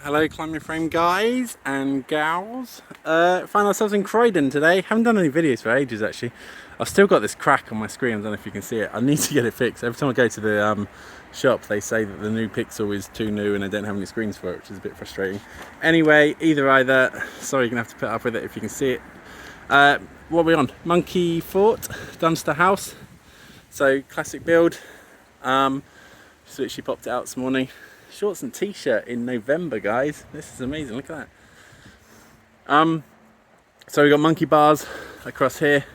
Hello climbing frame guys and gals. Found ourselves in Croydon today. Haven't done any videos for ages actually. I've still got this crack on my screen, I don't know if you can see it. I need to get it fixed. Every time I go to the shop they say that the new Pixel is too new and they don't have any screens for it, which is a bit frustrating. Anyway, either, sorry you're going to have to put up with it if you can see it. What are we on? Monkey Fort, Dunster house. So classic build. Just literally popped it out this morning. Shorts and t-shirt in November, guys. This is amazing, look at that. So we got monkey bars across here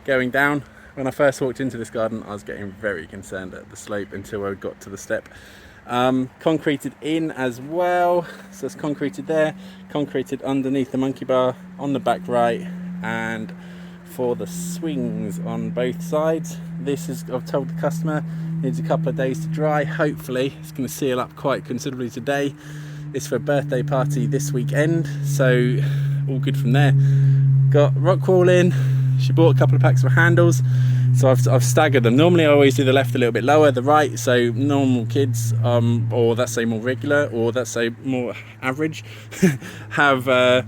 going down. When I first walked into this garden I was getting very concerned at the slope until I got to the step. Concreted in as well, so it's concreted there, concreted underneath the monkey bar on the back right, and for the swings on both sides. This is, I've told the customer, needs a couple of days to dry. Hopefully it's going to seal up quite considerably today. It's for a birthday party this weekend, so all good from there. Got rock wall in. She bought a couple of packs of handles, so I've staggered them. Normally I always do the left a little bit lower, the right, so normal kids, or let's say more regular, or let's say more average, have the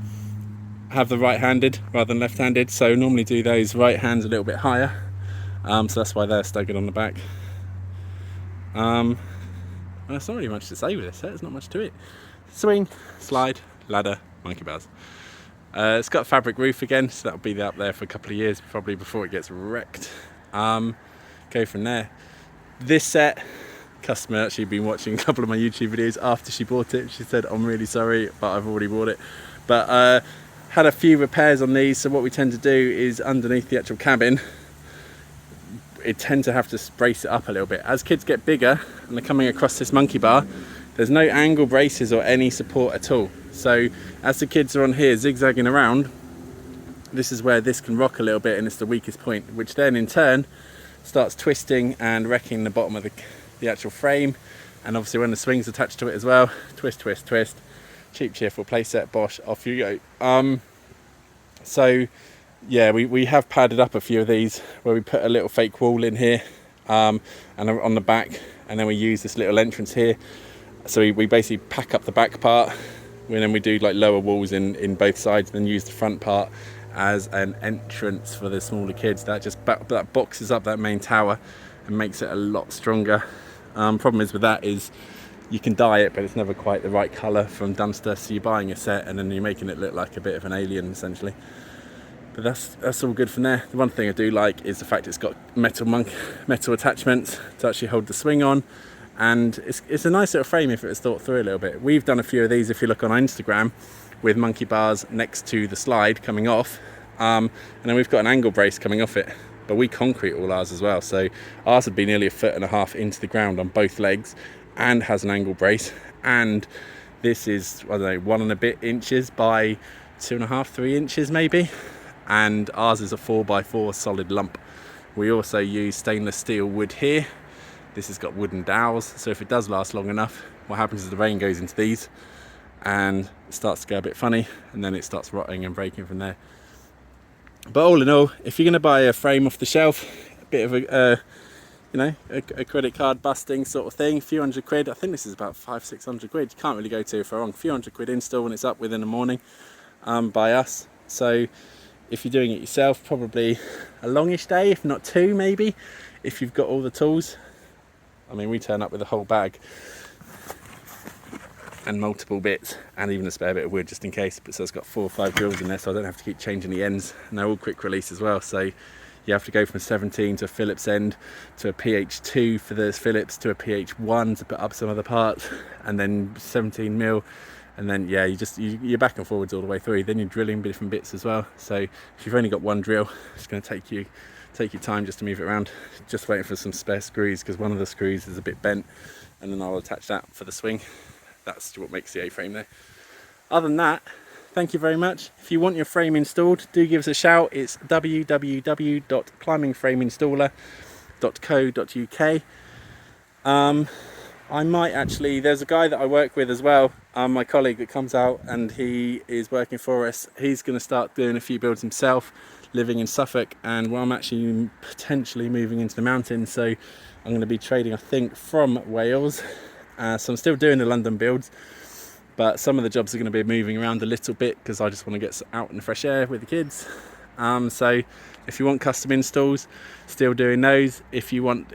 right-handed rather than left-handed. So normally do those right hands a little bit higher, so that's why they're staggered on the back. There's not really much to say with this. There's not much to it. Swing, slide, ladder, monkey bars. It's got a fabric roof again, so that'll be up there for a couple of years probably before it gets wrecked. Go from there. This set, customer actually been watching a couple of my YouTube videos after she bought it. She said, I'm really sorry, but I've already bought it. But had a few repairs on these, so what we tend to do is underneath the actual cabin, it tend to have to brace it up a little bit. As kids get bigger and they're coming across this monkey bar, there's no angle braces or any support at all. So as the kids are on here zigzagging around, this is where this can rock a little bit and it's the weakest point, which then in turn starts twisting and wrecking the bottom of the actual frame. And obviously when the swing's attached to it as well, twist, twist, twist, cheap cheerful playset, bosh, off you go. So yeah, we have padded up a few of these where we put a little fake wall in here and on the back, and then we use this little entrance here. So we basically pack up the back part, and then we do like lower walls in both sides, then use the front part as an entrance for the smaller kids. That just that boxes up that main tower and makes it a lot stronger. Problem is with that is you can dye it, but it's never quite the right colour from Dunster, so you're buying a set and then you're making it look like a bit of an alien essentially. But that's all good from there. The one thing I do like is the fact it's got metal attachments to actually hold the swing on, and it's a nice little frame if it was thought through a little bit. We've done a few of these if you look on our Instagram with monkey bars next to the slide coming off, and then we've got an angle brace coming off it, but we concrete all ours as well. So ours would be nearly 1.5 foot into the ground on both legs and has an angle brace, and this is, I don't know, 1 and a bit inches by 2.5, 3 inches maybe. And ours is a 4x4 solid lump. We also use stainless steel wood here. This has got wooden dowels, so if it does last long enough, what happens is the rain goes into these and it starts to go a bit funny, and then it starts rotting and breaking from there. But all in all, if you're going to buy a frame off the shelf, a bit of a credit card busting sort of thing, a few hundred quid. I think this is about 500-600 quid. You can't really go too far wrong. A few hundred quid install when it's up within the morning by us. So if you're doing it yourself, probably a longish day, if not 2 maybe, if you've got all the tools. I mean, we turn up with a whole bag and multiple bits and even a spare bit of wood just in case. But so it's got 4 or 5 drills in there, so I don't have to keep changing the ends, and they're all quick release as well. So you have to go from a 17 to a Phillips end to a PH2 for the Phillips to a PH1 to put up some other parts, and then 17mm. And then yeah, you're back and forwards all the way through. Then you're drilling different bits as well. So if you've only got one drill, it's going to take you time just to move it around. Just waiting for some spare screws, because one of the screws is a bit bent, and then I'll attach that for the swing. That's what makes the A-frame there. Other than that, thank you very much. If you want your frame installed, do give us a shout. It's www.climbingframeinstaller.co.uk. I might actually, there's a guy that I work with as well, my colleague that comes out, and he is working for us. He's going to start doing a few builds himself, living in Suffolk, and I'm actually potentially moving into the mountains, so I'm going to be trading, I think, from Wales. So I'm still doing the London builds, but some of the jobs are going to be moving around a little bit because I just want to get out in the fresh air with the kids. So if you want custom installs, still doing those. If you want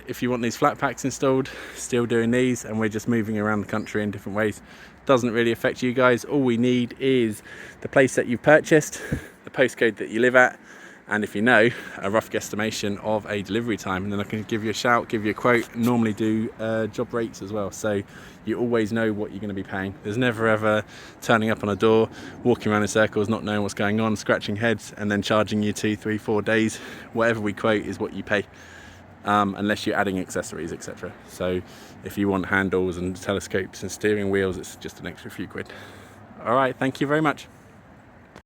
these flat packs installed, still doing these, and we're just moving around the country in different ways. Doesn't really affect you guys. All we need is the place that you've purchased, the postcode that you live at, and if you know, a rough guesstimation of a delivery time, and then I can give you a shout, give you a quote. Normally do job rates as well, so you always know what you're going to be paying. There's never ever turning up on a door, walking around in circles, not knowing what's going on, scratching heads, and then charging you 2, 3, 4 days. Whatever we quote is what you pay, unless you're adding accessories, etc. So if you want handles and telescopes and steering wheels, it's just an extra few quid. All right, thank you very much.